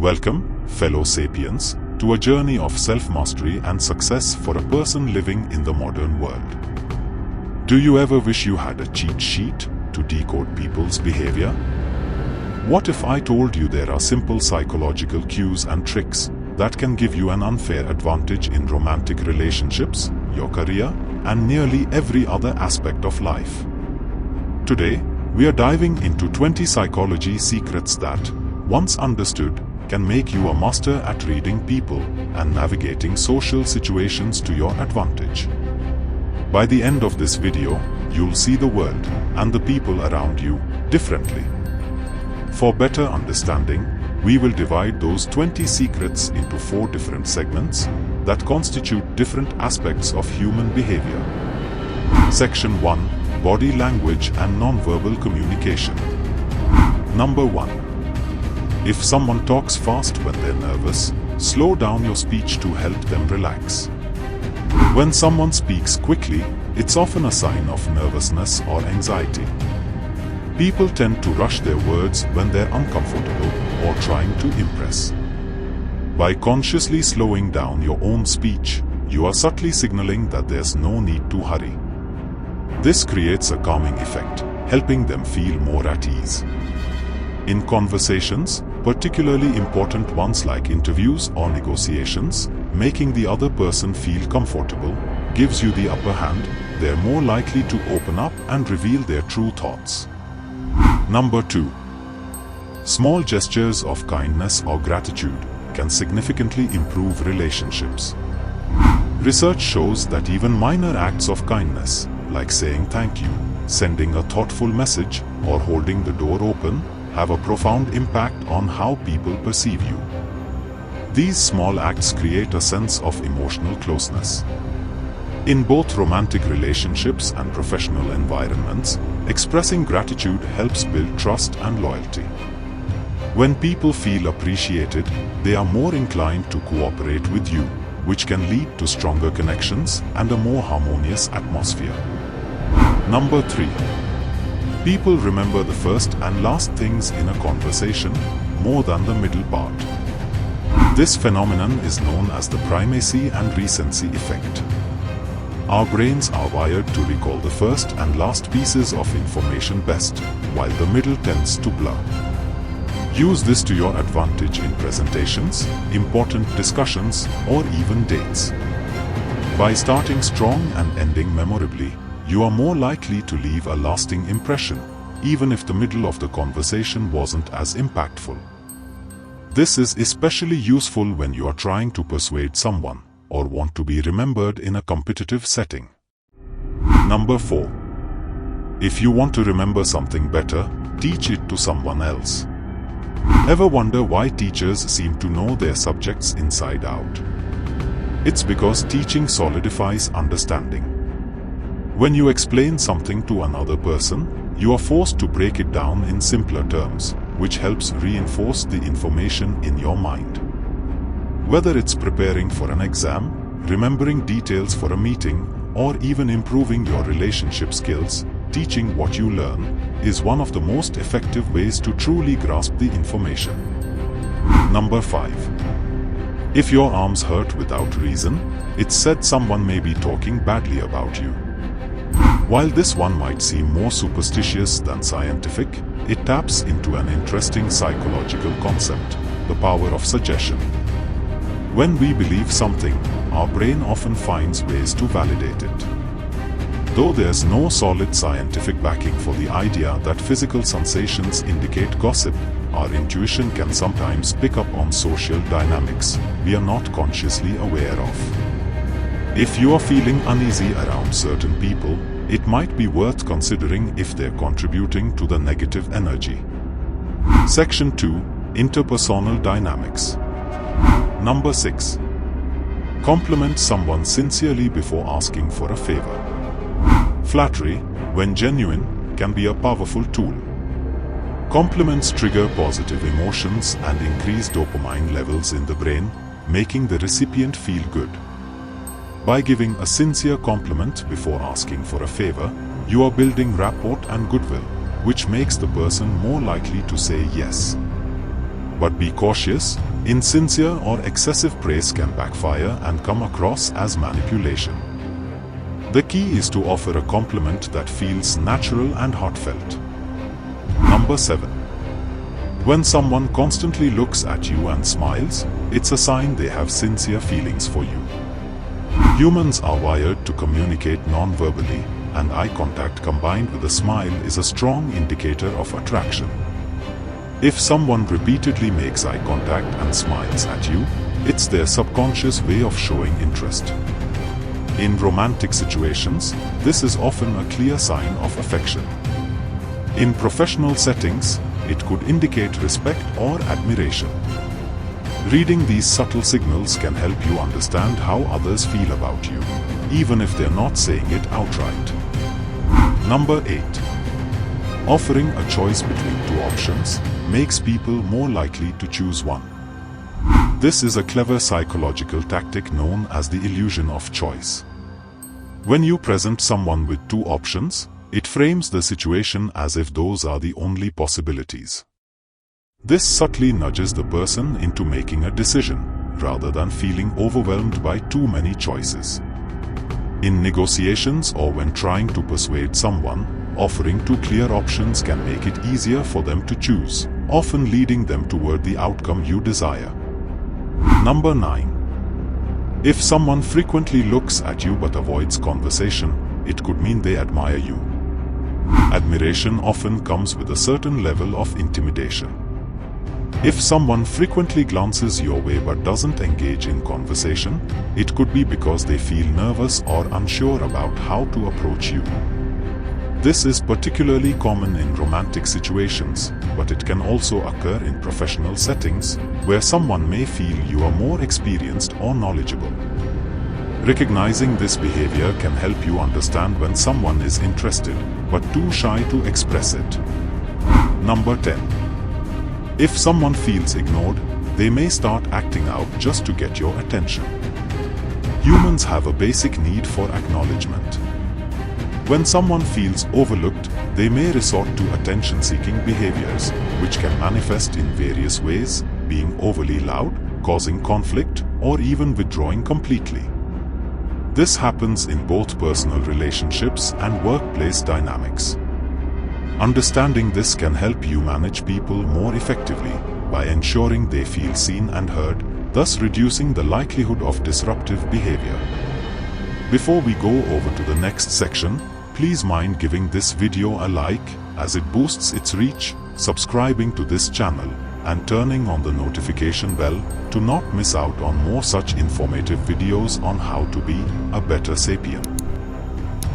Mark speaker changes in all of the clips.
Speaker 1: Welcome, fellow sapiens, to a journey of self-mastery and success for a person living in the modern world. Do you ever wish you had a cheat sheet to decode people's behavior? What if I told you there are simple psychological cues and tricks that can give you an unfair advantage in romantic relationships, your career, and nearly every other aspect of life? Today, we are diving into 20 psychology secrets that, once understood, can make you a master at reading people and navigating social situations to your advantage. By the end of this video, you'll see the world and the people around you differently. For better understanding, we will divide those 20 secrets into 4 different segments that constitute different aspects of human behavior. Section 1: Body Language and Nonverbal Communication. Number 1. If someone talks fast when they're nervous, slow down your speech to help them relax. When someone speaks quickly, it's often a sign of nervousness or anxiety. People tend to rush their words when they're uncomfortable or trying to impress. By consciously slowing down your own speech, you are subtly signaling that there's no need to hurry. This creates a calming effect, helping them feel more at ease. In conversations, particularly important ones like interviews or negotiations, making the other person feel comfortable gives you the upper hand. They're more likely to open up and reveal their true thoughts. Number 2. Small gestures of kindness or gratitude can significantly improve relationships. Research shows that even minor acts of kindness, like saying thank you, sending a thoughtful message, or holding the door open, have a profound impact on how people perceive you. These small acts create a sense of emotional closeness. In both romantic relationships and professional environments, expressing gratitude helps build trust and loyalty. When people feel appreciated, they are more inclined to cooperate with you, which can lead to stronger connections and a more harmonious atmosphere. Number 3. People remember the first and last things in a conversation more than the middle part. This phenomenon is known as the primacy and recency effect. Our brains are wired to recall the first and last pieces of information best, while the middle tends to blur. Use this to your advantage in presentations, important discussions, or even dates. By starting strong and ending memorably, you are more likely to leave a lasting impression, even if the middle of the conversation wasn't as impactful. This is especially useful when you are trying to persuade someone, or want to be remembered in a competitive setting. Number 4. If you want to remember something better, teach it to someone else. Ever wonder why teachers seem to know their subjects inside out? It's because teaching solidifies understanding. When you explain something to another person, you are forced to break it down in simpler terms, which helps reinforce the information in your mind. Whether it's preparing for an exam, remembering details for a meeting, or even improving your relationship skills, teaching what you learn is one of the most effective ways to truly grasp the information. Number 5. If your arms hurt without reason, it's said someone may be talking badly about you. While this one might seem more superstitious than scientific, it taps into an interesting psychological concept: the power of suggestion. When we believe something, our brain often finds ways to validate it. Though there's no solid scientific backing for the idea that physical sensations indicate gossip, our intuition can sometimes pick up on social dynamics we are not consciously aware of. If you are feeling uneasy around certain people, it might be worth considering if they're contributing to the negative energy. Section 2: Interpersonal Dynamics. Number 6. Compliment someone sincerely before asking for a favor. Flattery, when genuine, can be a powerful tool. Compliments trigger positive emotions and increase dopamine levels in the brain, making the recipient feel good. By giving a sincere compliment before asking for a favor, you are building rapport and goodwill, which makes the person more likely to say yes. But be cautious, insincere or excessive praise can backfire and come across as manipulation. The key is to offer a compliment that feels natural and heartfelt. Number 7. When someone constantly looks at you and smiles, it's a sign they have sincere feelings for you. Humans are wired to communicate non-verbally, and eye contact combined with a smile is a strong indicator of attraction. If someone repeatedly makes eye contact and smiles at you, it's their subconscious way of showing interest. In romantic situations, this is often a clear sign of affection. In professional settings, it could indicate respect or admiration. Reading these subtle signals can help you understand how others feel about you, even if they're not saying it outright. Number 8. Offering a choice between two options makes people more likely to choose one. This is a clever psychological tactic known as the illusion of choice. When you present someone with two options, it frames the situation as if those are the only possibilities. This subtly nudges the person into making a decision, rather than feeling overwhelmed by too many choices. In negotiations or when trying to persuade someone, offering two clear options can make it easier for them to choose, often leading them toward the outcome you desire. Number 9. If someone frequently looks at you but avoids conversation, it could mean they admire you. Admiration often comes with a certain level of intimidation. If someone frequently glances your way but doesn't engage in conversation, it could be because they feel nervous or unsure about how to approach you. This is particularly common in romantic situations, but it can also occur in professional settings, where someone may feel you are more experienced or knowledgeable. Recognizing this behavior can help you understand when someone is interested, but too shy to express it. Number 10. If someone feels ignored, they may start acting out just to get your attention. Humans have a basic need for acknowledgement. When someone feels overlooked, they may resort to attention-seeking behaviors, which can manifest in various ways, being overly loud, causing conflict, or even withdrawing completely. This happens in both personal relationships and workplace dynamics. Understanding this can help you manage people more effectively by ensuring they feel seen and heard, thus reducing the likelihood of disruptive behavior. Before we go over to the next section, please mind giving this video a like, as it boosts its reach, subscribing to this channel, and turning on the notification bell to not miss out on more such informative videos on how to be a better sapien.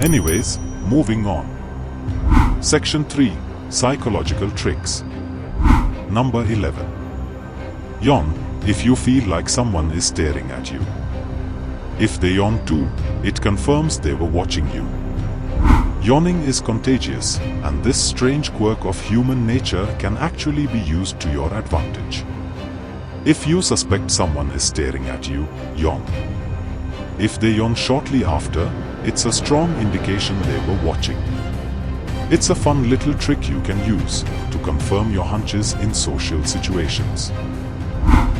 Speaker 1: Anyways, moving on. Section 3. Psychological Tricks. Number 11. Yawn if you feel like someone is staring at you. If they yawn too, it confirms they were watching you. Yawning is contagious, and this strange quirk of human nature can actually be used to your advantage. If you suspect someone is staring at you, yawn. If they yawn shortly after, it's a strong indication they were watching. It's a fun little trick you can use to confirm your hunches in social situations.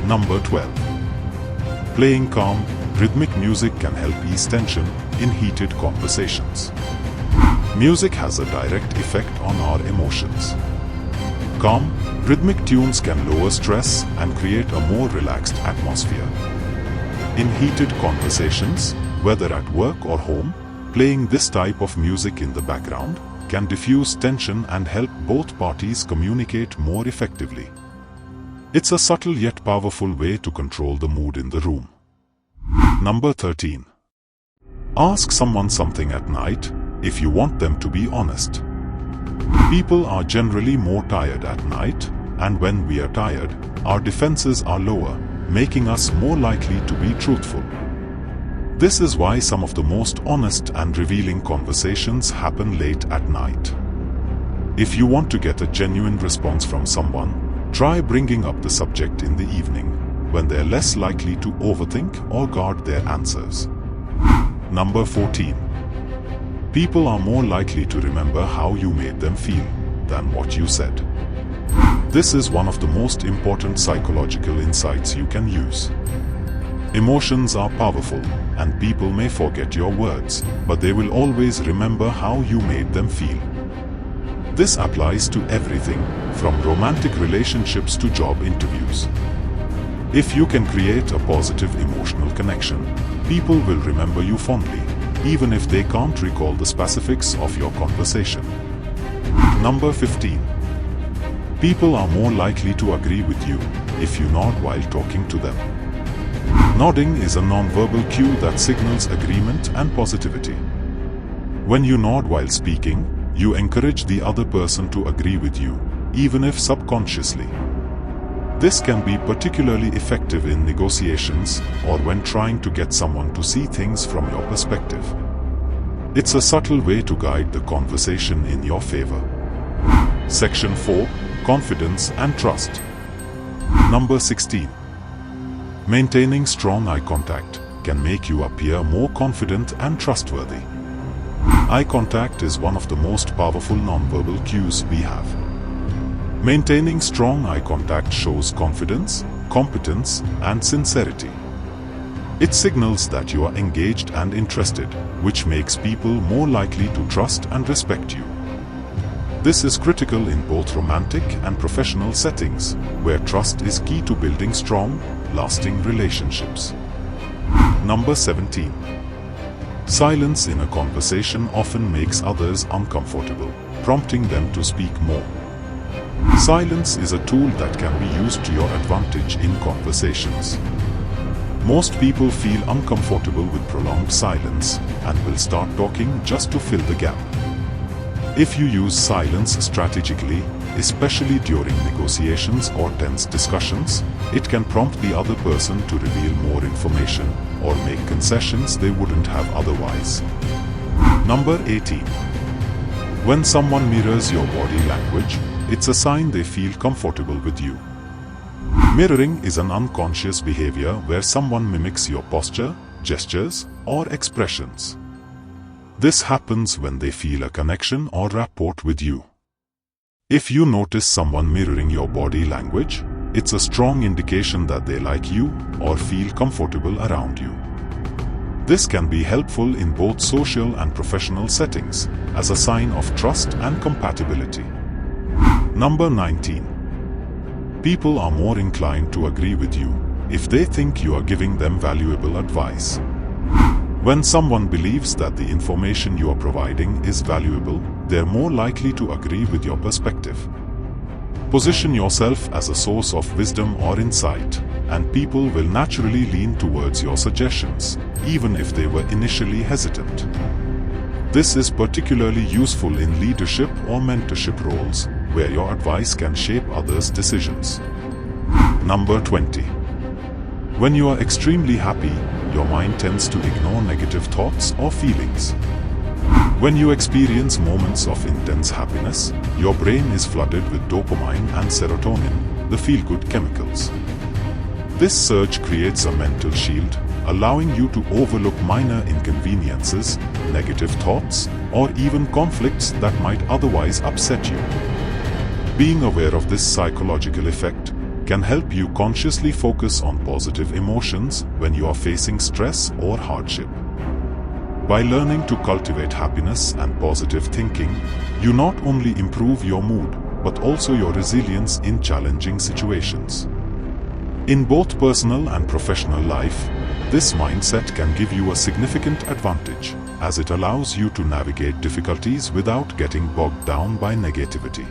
Speaker 1: Number 12. Playing calm, rhythmic music can help ease tension in heated conversations. Music has a direct effect on our emotions. Calm, rhythmic tunes can lower stress and create a more relaxed atmosphere. In heated conversations, whether at work or home, playing this type of music in the background can diffuse tension and help both parties communicate more effectively. It's a subtle yet powerful way to control the mood in the room. Number 13. Ask someone something at night if you want them to be honest. People are generally more tired at night, and when we are tired, our defenses are lower, making us more likely to be truthful. This is why some of the most honest and revealing conversations happen late at night. If you want to get a genuine response from someone, try bringing up the subject in the evening, when they're less likely to overthink or guard their answers. Number 14. People are more likely to remember how you made them feel than what you said. This is one of the most important psychological insights you can use. Emotions are powerful, and people may forget your words, but they will always remember how you made them feel. This applies to everything, from romantic relationships to job interviews. If you can create a positive emotional connection, people will remember you fondly, even if they can't recall the specifics of your conversation. Number 15. People are more likely to agree with you if you nod while talking to them. Nodding is a non-verbal cue that signals agreement and positivity. When you nod while speaking, you encourage the other person to agree with you, even if subconsciously. This can be particularly effective in negotiations or when trying to get someone to see things from your perspective. It's a subtle way to guide the conversation in your favor. Section 4. Confidence and Trust. Number 16. Maintaining strong eye contact can make you appear more confident and trustworthy. Eye contact is one of the most powerful nonverbal cues we have. Maintaining strong eye contact shows confidence, competence, and sincerity. It signals that you are engaged and interested, which makes people more likely to trust and respect you. This is critical in both romantic and professional settings, where trust is key to building strong, lasting relationships. Number 17. Silence in a conversation often makes others uncomfortable, prompting them to speak more. Silence is a tool that can be used to your advantage in conversations. Most people feel uncomfortable with prolonged silence and will start talking just to fill the gap. If you use silence strategically, especially during negotiations or tense discussions, it can prompt the other person to reveal more information or make concessions they wouldn't have otherwise. Number 18. When someone mirrors your body language, it's a sign they feel comfortable with you. Mirroring is an unconscious behavior where someone mimics your posture, gestures, or expressions. This happens when they feel a connection or rapport with you. If you notice someone mirroring your body language, it's a strong indication that they like you or feel comfortable around you. This can be helpful in both social and professional settings, as a sign of trust and compatibility. Number 19. People are more inclined to agree with you if they think you are giving them valuable advice. When someone believes that the information you are providing is valuable, they're more likely to agree with your perspective. Position yourself as a source of wisdom or insight, and people will naturally lean towards your suggestions, even if they were initially hesitant. This is particularly useful in leadership or mentorship roles, where your advice can shape others' decisions. Number 20. When you are extremely happy, your mind tends to ignore negative thoughts or feelings. When you experience moments of intense happiness, your brain is flooded with dopamine and serotonin, the feel-good chemicals. This surge creates a mental shield, allowing you to overlook minor inconveniences, negative thoughts, or even conflicts that might otherwise upset you. Being aware of this psychological effect can help you consciously focus on positive emotions when you are facing stress or hardship. By learning to cultivate happiness and positive thinking, you not only improve your mood, but also your resilience in challenging situations. In both personal and professional life, this mindset can give you a significant advantage, as it allows you to navigate difficulties without getting bogged down by negativity.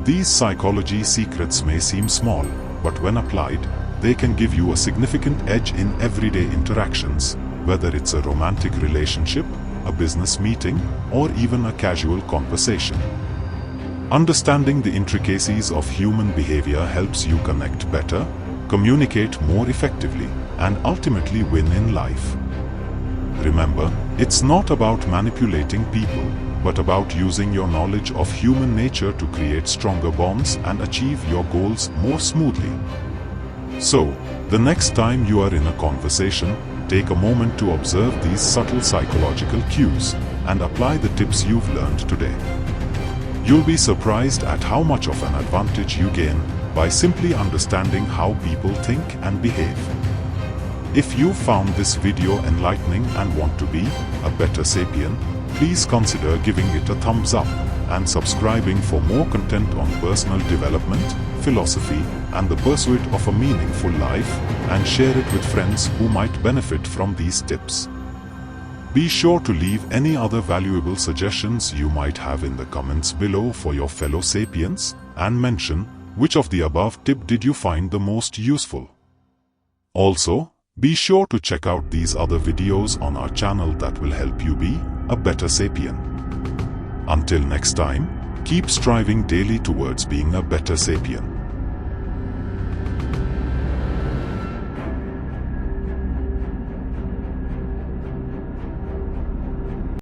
Speaker 1: These psychology secrets may seem small, but when applied, they can give you a significant edge in everyday interactions, whether it's a romantic relationship, a business meeting, or even a casual conversation. Understanding the intricacies of human behavior helps you connect better, communicate more effectively, and ultimately win in life. Remember, it's not about manipulating people, but about using your knowledge of human nature to create stronger bonds and achieve your goals more smoothly. So, the next time you are in a conversation, take a moment to observe these subtle psychological cues and apply the tips you've learned today. You'll be surprised at how much of an advantage you gain by simply understanding how people think and behave. If you found this video enlightening and want to be a better sapien, please consider giving it a thumbs up and subscribing for more content on personal development, philosophy, and the pursuit of a meaningful life, and share it with friends who might benefit from these tips. Be sure to leave any other valuable suggestions you might have in the comments below for your fellow sapiens, and mention which of the above tip did you find the most useful. Also, be sure to check out these other videos on our channel that will help you be a better sapien. Until next time, keep striving daily towards being a better sapien.